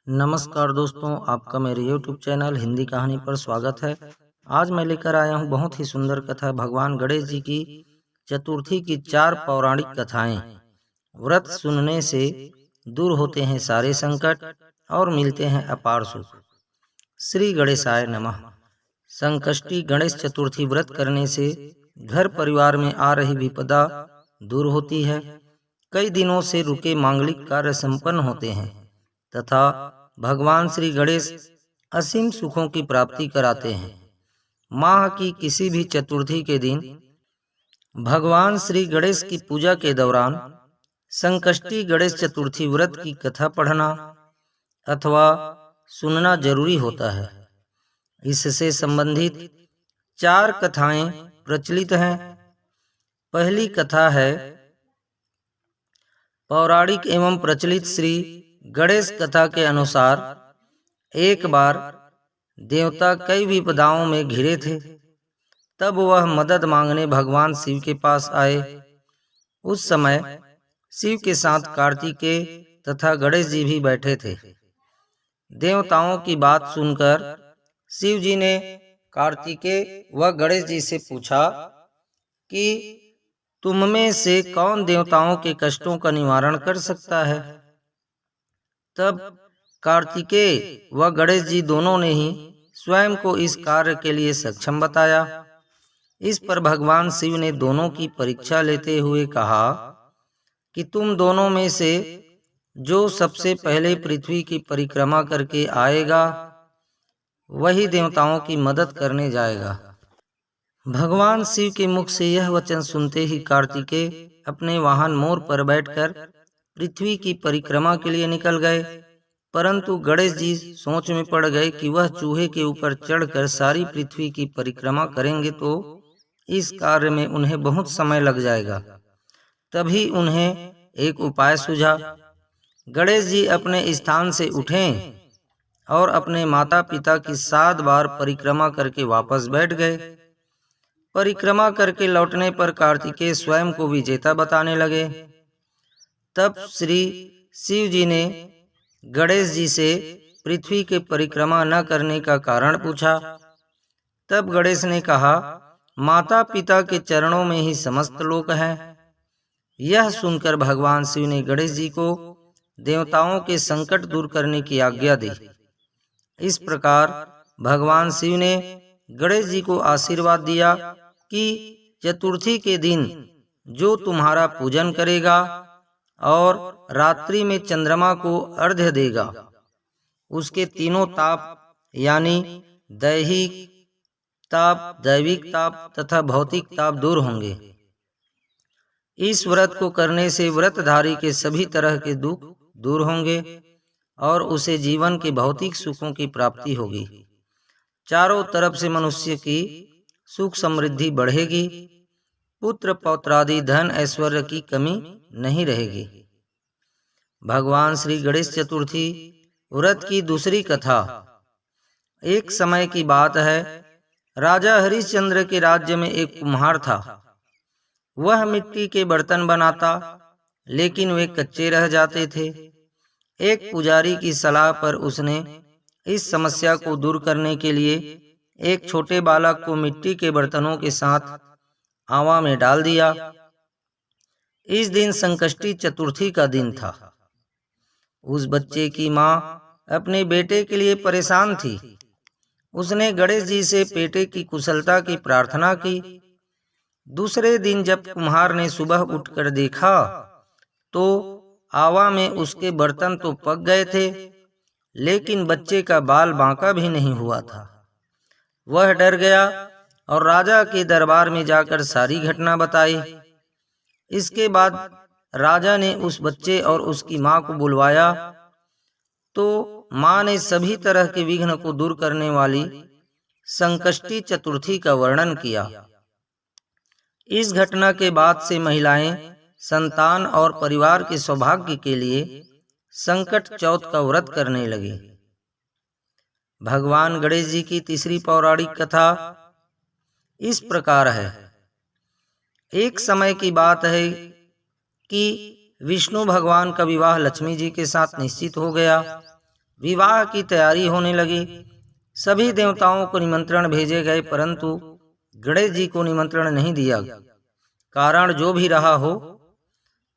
नमस्कार दोस्तों, आपका मेरे YouTube चैनल हिंदी कहानी पर स्वागत है। आज मैं लेकर आया हूँ बहुत ही सुंदर कथा भगवान गणेश जी की चतुर्थी की 4 पौराणिक कथाएं। व्रत सुनने से दूर होते हैं सारे संकट और मिलते हैं अपार सुख। श्री गणेशाय नमः। संकष्टी गणेश चतुर्थी व्रत करने से घर परिवार में आ रही विपदा दूर होती है। कई दिनों से रुके मांगलिक कार्य संपन्न होते हैं तथा भगवान श्री गणेश असीम सुखों की प्राप्ति कराते हैं। माह की किसी भी चतुर्थी के दिन भगवान श्री गणेश की पूजा के दौरान संकष्टी गणेश चतुर्थी व्रत की कथा पढ़ना अथवा सुनना जरूरी होता है। इससे संबंधित 4 कथाएं प्रचलित हैं। पहली कथा है पौराणिक एवं प्रचलित श्री गणेश कथा के अनुसार एक बार देवता कई विपदाओं में घिरे थे। तब वह मदद मांगने भगवान शिव के पास आए। उस समय शिव के साथ कार्तिकेय तथा गणेश जी भी बैठे थे। देवताओं की बात सुनकर शिव जी ने कार्तिकेय व गणेश जी से पूछा कि तुम में से कौन देवताओं के कष्टों का निवारण कर सकता है। तब कार्तिकेय व गणेश जी दोनों ने ही स्वयं को इस कार्य के लिए सक्षम बताया। इस पर भगवान शिव ने दोनों की परीक्षा लेते हुए कहा कि तुम दोनों में से जो सबसे पहले पृथ्वी की परिक्रमा करके आएगा वही देवताओं की मदद करने जाएगा। भगवान शिव के मुख से यह वचन सुनते ही कार्तिकेय अपने वाहन मोर पर बैठकर पृथ्वी की परिक्रमा के लिए निकल गए। परंतु गणेश जी सोच में पड़ गए कि वह चूहे के ऊपर चढ़कर सारी पृथ्वी की परिक्रमा करेंगे तो इस कार्य में उन्हें बहुत समय लग जाएगा। तभी उन्हें एक उपाय सूझा। गणेश जी अपने स्थान से उठे और अपने माता पिता की 7 बार परिक्रमा करके वापस बैठ गए। परिक्रमा करके लौटने पर कार्तिकेय स्वयं को विजेता बताने लगे। तब श्री शिव जी ने गणेश जी से पृथ्वी के परिक्रमा न करने का कारण पूछा। तब गणेश ने कहा, माता पिता के चरणों में ही समस्त लोक है। यह सुनकर भगवान शिव ने गणेश जी को देवताओं के संकट दूर करने की आज्ञा दी। इस प्रकार भगवान शिव ने गणेश जी को आशीर्वाद दिया कि चतुर्थी के दिन जो तुम्हारा पूजन करेगा और रात्रि में चंद्रमा को अर्घ्य देगा उसके तीनों ताप यानी दैहिक ताप, दैविक ताप तथा भौतिक ताप दूर होंगे। इस व्रत को करने से व्रतधारी के सभी तरह के दुख दूर होंगे और उसे जीवन के भौतिक सुखों की प्राप्ति होगी। चारों तरफ से मनुष्य की सुख समृद्धि बढ़ेगी। पुत्र पौत्रादि धन ऐश्वर्य की कमी नहीं रहेगी। भगवान श्री गणेश चतुर्थी व्रत की दूसरी कथा। एक समय की बात है, राजा हरिश्चंद्र के राज्य में एक कुम्हार था। वह मिट्टी के बर्तन बनाता लेकिन वे कच्चे रह जाते थे। एक पुजारी की सलाह पर उसने इस समस्या को दूर करने के लिए एक छोटे बालक को मिट्टी के बर्तनों के साथ आवा में डाल दिया। इस दिन संकष्टी चतुर्थी का दिन था। उस बच्चे की माँ अपने बेटे के लिए परेशान थी। उसने गणेश जी से बेटे की कुशलता की प्रार्थना की। दूसरे दिन जब कुम्हार ने सुबह उठकर देखा तो आवा में उसके बर्तन तो पक गए थे लेकिन बच्चे का बाल बांका भी नहीं हुआ था। वह डर गया और राजा के दरबार में जाकर सारी घटना बताई। इसके बाद राजा ने उस बच्चे और उसकी माँ को बुलवाया तो माँ ने सभी तरह के विघ्न को दूर करने वाली संकष्टी चतुर्थी का वर्णन किया। इस घटना के बाद से महिलाएं संतान और परिवार के सौभाग्य के लिए संकट चौथ का व्रत करने लगी। भगवान गणेश जी की तीसरी पौराणिक कथा इस प्रकार है। एक समय की बात है कि विष्णु भगवान का विवाह लक्ष्मी जी के साथ निश्चित हो गया। विवाह की तैयारी होने लगी। सभी देवताओं को निमंत्रण भेजे गए, परंतु गणेश जी को निमंत्रण नहीं दिया। कारण जो भी रहा हो,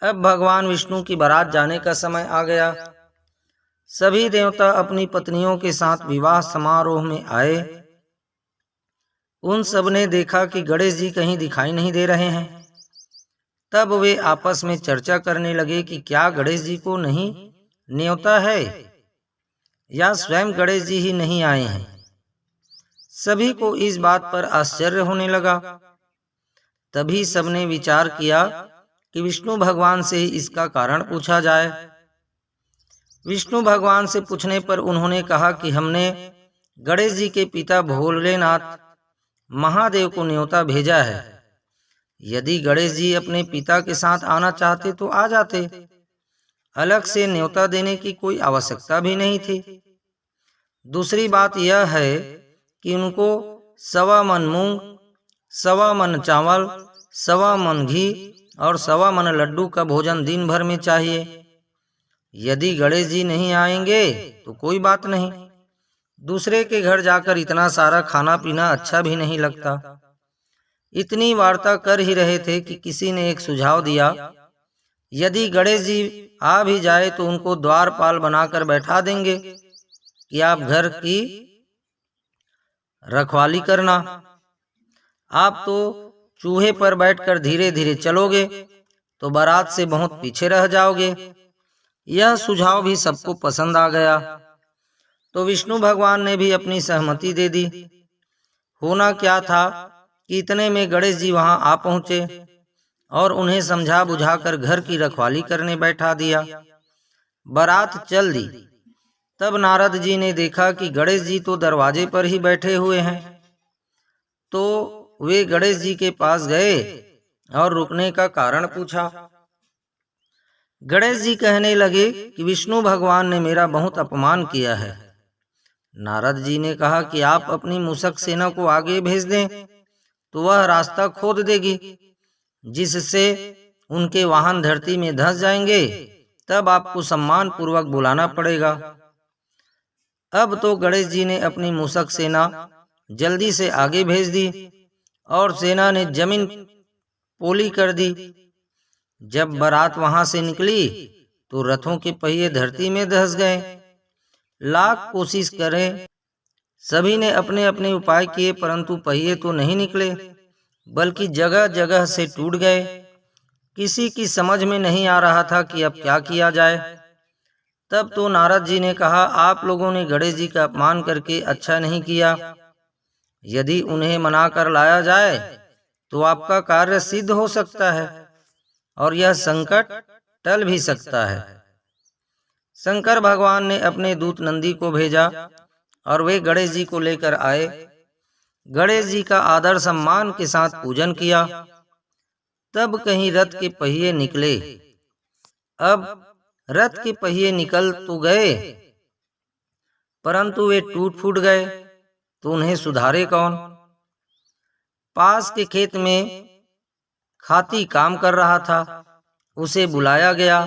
अब भगवान विष्णु की बारात जाने का समय आ गया। सभी देवता अपनी पत्नियों के साथ विवाह समारोह में आए। उन सब ने देखा कि गणेश जी कहीं दिखाई नहीं दे रहे हैं। तब वे आपस में चर्चा करने लगे कि क्या गणेश जी को नहीं न्योता है या स्वयं गणेश जी ही नहीं आए हैं। सभी को इस बात पर आश्चर्य होने लगा। तभी सबने विचार किया कि विष्णु भगवान से ही इसका कारण पूछा जाए। विष्णु भगवान से पूछने पर उन्होंने कहा कि हमने गणेश जी के पिता भोलेनाथ महादेव को न्योता भेजा है। यदि गणेश जी अपने पिता के साथ आना चाहते तो आ जाते, अलग से न्योता देने की कोई आवश्यकता भी नहीं थी। दूसरी बात यह है कि उनको 1.25 मन मूंग, 1.25 मन चावल, 1.25 मन घी और 1.25 मन लड्डू का भोजन दिन भर में चाहिए। यदि गणेश जी नहीं आएंगे तो कोई बात नहीं, दूसरे के घर जाकर इतना सारा खाना पीना अच्छा भी नहीं लगता। इतनी वार्ता कर ही रहे थे कि किसी ने एक सुझाव दिया, यदि गणेश जी आ भी जाए तो उनको द्वारपाल बनाकर बैठा देंगे कि आप घर की रखवाली करना। आप तो चूहे पर बैठकर धीरे धीरे चलोगे तो बारात से बहुत पीछे रह जाओगे। यह सुझाव भी सबको पसंद आ गया, तो विष्णु भगवान ने भी अपनी सहमति दे दी। होना क्या था कि इतने में गणेश जी वहां आ पहुंचे और उन्हें समझा बुझाकर घर की रखवाली करने बैठा दिया। बारात चल दी। तब नारद जी ने देखा कि गणेश जी तो दरवाजे पर ही बैठे हुए हैं, तो वे गणेश जी के पास गए और रुकने का कारण पूछा। गणेश जी कहने लगे कि विष्णु भगवान ने मेरा बहुत अपमान किया है। नारद जी ने कहा कि आप अपनी मूषक सेना को आगे भेज दें तो वह रास्ता खोद देगी, जिससे उनके वाहन धरती में धंस जाएंगे। तब आपको सम्मान पूर्वक बुलाना पड़ेगा। अब तो गणेश जी ने अपनी मूषक सेना जल्दी से आगे भेज दी और सेना ने जमीन पोली कर दी। जब बारात वहां से निकली तो रथों के पहिए धरती में धंस गए। लाख कोशिश करें, सभी ने अपने अपने उपाय किए, परंतु पहिए तो नहीं निकले, बल्कि जगह जगह से टूट गए। किसी की समझ में नहीं आ रहा था कि अब क्या किया जाए। तब तो नारद जी ने कहा, आप लोगों ने गणेश जी का अपमान करके अच्छा नहीं किया। यदि उन्हें मना कर लाया जाए तो आपका कार्य सिद्ध हो सकता है और यह संकट टल भी सकता है। शंकर भगवान ने अपने दूत नंदी को भेजा और वे गणेश जी को लेकर आए। गणेश जी का आदर सम्मान के साथ पूजन किया। तब कहीं रथ के पहिए निकले। अब रथ के पहिए निकल तो गए, परंतु वे टूट फूट गए, तो उन्हें सुधारे कौन। पास के खेत में खाती काम कर रहा था, उसे बुलाया गया।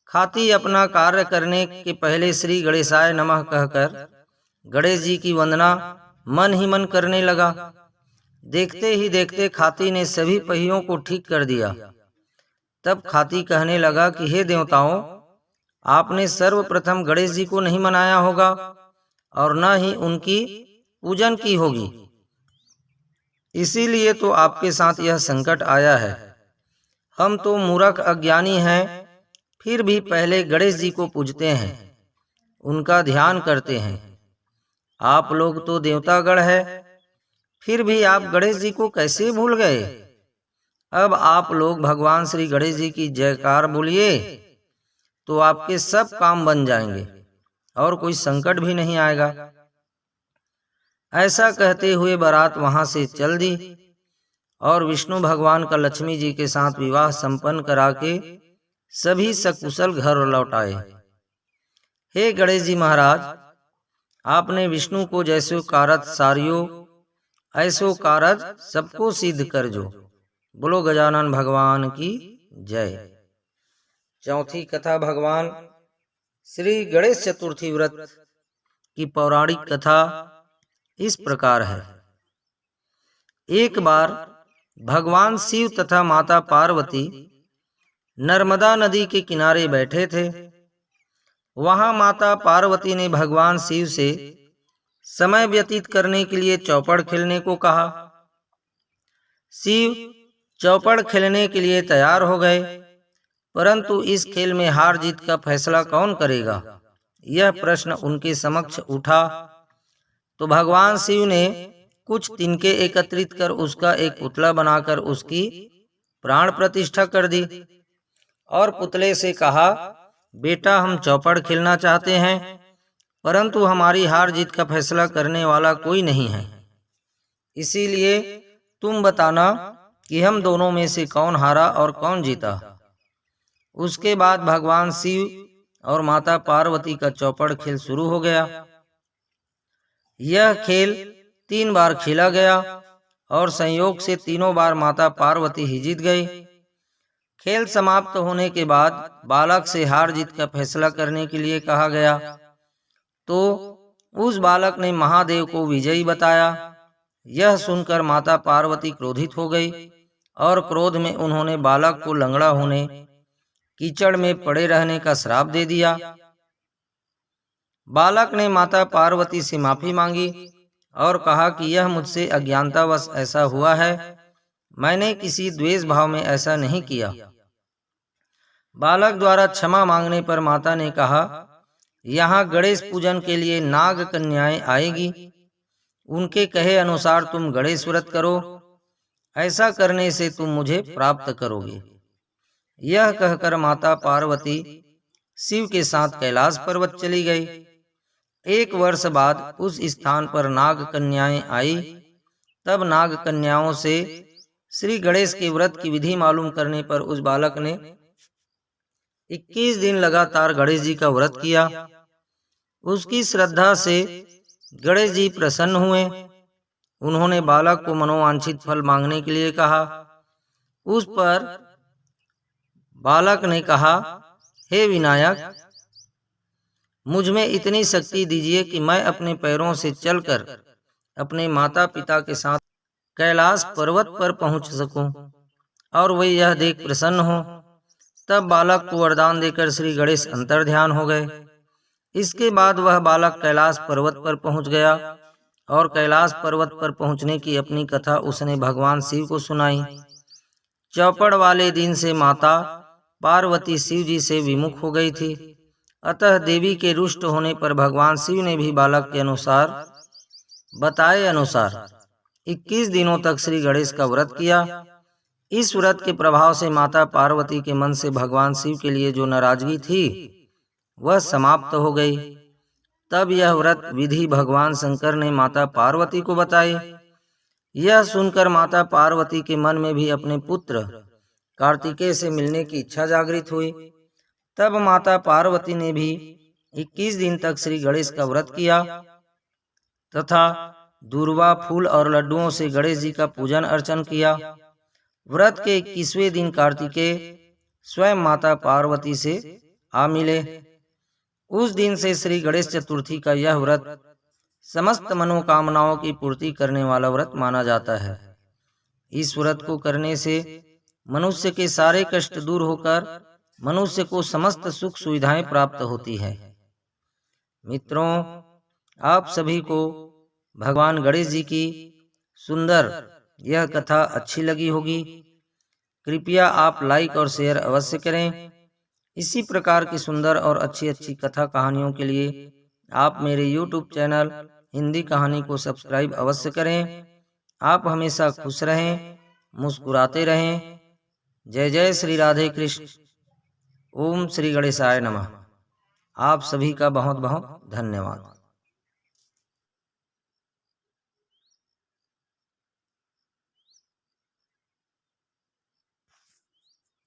खाती अपना कार्य करने के पहले श्री गणेशाय नमः कहकर गणेश जी की वंदना मन ही मन करने लगा। देखते ही देखते खाती ने सभी पहियों को ठीक कर दिया। तब खाती कहने लगा कि हे देवताओं, आपने सर्वप्रथम गणेश जी को नहीं मनाया होगा और न ही उनकी पूजन की होगी, इसीलिए तो आपके साथ यह संकट आया है। हम तो मूर्ख अज्ञानी हैं, फिर भी पहले गणेश जी को पूजते हैं, उनका ध्यान करते हैं। आप लोग तो देवतागण है, फिर भी आप गणेश जी को कैसे भूल गए। अब आप लोग भगवान श्री गणेश जी की जयकार बोलिए तो आपके सब काम बन जाएंगे और कोई संकट भी नहीं आएगा। ऐसा कहते हुए बारात वहां से चल दी और विष्णु भगवान का लक्ष्मी जी के साथ विवाह संपन्न करा के सभी सकुशल घर लौट आए। हे गणेश जी महाराज, आपने विष्णु को जैसो कारज सारियो ऐसो कारज सबको सिद्ध कर जो। बोलो गजानन भगवान की जय। चौथी कथा भगवान श्री गणेश चतुर्थी व्रत की पौराणिक कथा इस प्रकार है। एक बार भगवान शिव तथा माता पार्वती नर्मदा नदी के किनारे बैठे थे। वहां माता पार्वती ने भगवान शिव से समय व्यतीत करने के लिए चौपड़ खेलने को कहा। शिव चौपड़ खेलने के लिए तैयार हो गए, परंतु इस खेल में हार जीत का फैसला कौन करेगा, यह प्रश्न उनके समक्ष उठा। तो भगवान शिव ने कुछ तिनके एकत्रित कर उसका एक पुतला बनाकर उसकी प्राण प्रतिष्ठा कर दी और पुतले से कहा, बेटा हम चौपड़ खेलना चाहते हैं, परंतु हमारी हार जीत का फैसला करने वाला कोई नहीं है, इसीलिए तुम बताना कि हम दोनों में से कौन हारा और कौन जीता। उसके बाद भगवान शिव और माता पार्वती का चौपड़ खेल शुरू हो गया। यह खेल 3 बार खेला गया और संयोग से तीनों बार माता पार्वती ही जीत गई। खेल समाप्त होने के बाद बालक से हार जीत का फैसला करने के लिए कहा गया, तो उस बालक ने महादेव को विजयी बताया। यह सुनकर माता पार्वती क्रोधित हो गई और क्रोध में उन्होंने बालक को लंगड़ा होने, कीचड़ में पड़े रहने का श्राप दे दिया। बालक ने माता पार्वती से माफी मांगी और कहा कि यह मुझसे अज्ञानतावश ऐसा हुआ है, मैंने किसी द्वेष भाव में ऐसा नहीं किया। बालक द्वारा क्षमा मांगने पर माता ने कहा, यहाँ गणेश पूजन के लिए नाग कन्याएं आएगी, उनके कहे अनुसार तुम गणेश व्रत करो, ऐसा करने से तुम मुझे प्राप्त करोगे। यह कहकर माता पार्वती शिव के साथ कैलाश पर्वत चली गई। 1 वर्ष बाद उस स्थान पर नाग कन्याएं आई। तब नाग कन्याओं से श्री गणेश के व्रत की विधि मालूम करने पर उस बालक ने 21 दिन लगातार गणेश जी का व्रत किया। उसकी श्रद्धा से गणेश जी प्रसन्न हुए। उन्होंने बालक को मनोवांछित फल मांगने के लिए कहा। उस पर बालक ने कहा, हे विनायक, मुझ में इतनी शक्ति दीजिए कि मैं अपने पैरों से चलकर अपने माता पिता के साथ कैलाश पर्वत पर पहुंच सकूं और वे यह देख प्रसन्न हो। तब बालक को वरदान देकर श्री गणेश अंतर्ध्यान हो गए। इसके बाद वह बालक कैलाश पर्वत पर पहुंच गया और कैलाश पर्वत पर पहुंचने की अपनी कथा उसने भगवान शिव को सुनाई। चौपड़ वाले दिन से माता पार्वती शिव जी से विमुख हो गई थी, अतः देवी के रुष्ट होने पर भगवान शिव ने भी बालक के अनुसार बताए अनुसार 21 दिनों तक श्री गणेश का व्रत किया। इस व्रत के प्रभाव से माता पार्वती के मन से भगवान शिव के लिए जो नाराजगी थी वह समाप्त हो गई। तब यह व्रत विधि भगवान शंकर ने माता पार्वती को बताई। यह सुनकर माता पार्वती के मन में भी अपने पुत्र कार्तिकेय से मिलने की इच्छा जागृत हुई। तब माता पार्वती ने भी 21 दिन तक श्री गणेश का व्रत किया तथा दूर्वा, फूल और लड्डुओं से गणेश जी का पूजन अर्चन किया। व्रत के 21वें दिन कार्तिकेय स्वयं माता पार्वती से आ मिले। उस दिन से श्री गणेश चतुर्थी का यह व्रत समस्त मनोकामनाओं की पूर्ति करने वाला व्रत माना जाता है। इस व्रत को करने से मनुष्य के सारे कष्ट दूर होकर मनुष्य को समस्त सुख सुविधाएं प्राप्त होती है। मित्रों, आप सभी को भगवान गणेश जी की सुंदर यह कथा अच्छी लगी होगी। कृपया आप लाइक और शेयर अवश्य करें। इसी प्रकार की सुंदर और अच्छी अच्छी कथा कहानियों के लिए आप मेरे YouTube चैनल हिंदी कहानी को सब्सक्राइब अवश्य करें। आप हमेशा खुश रहें, मुस्कुराते रहें। जय जय श्री राधे कृष्ण। ओम श्री गणेशाय नमः। आप सभी का बहुत बहुत धन्यवाद।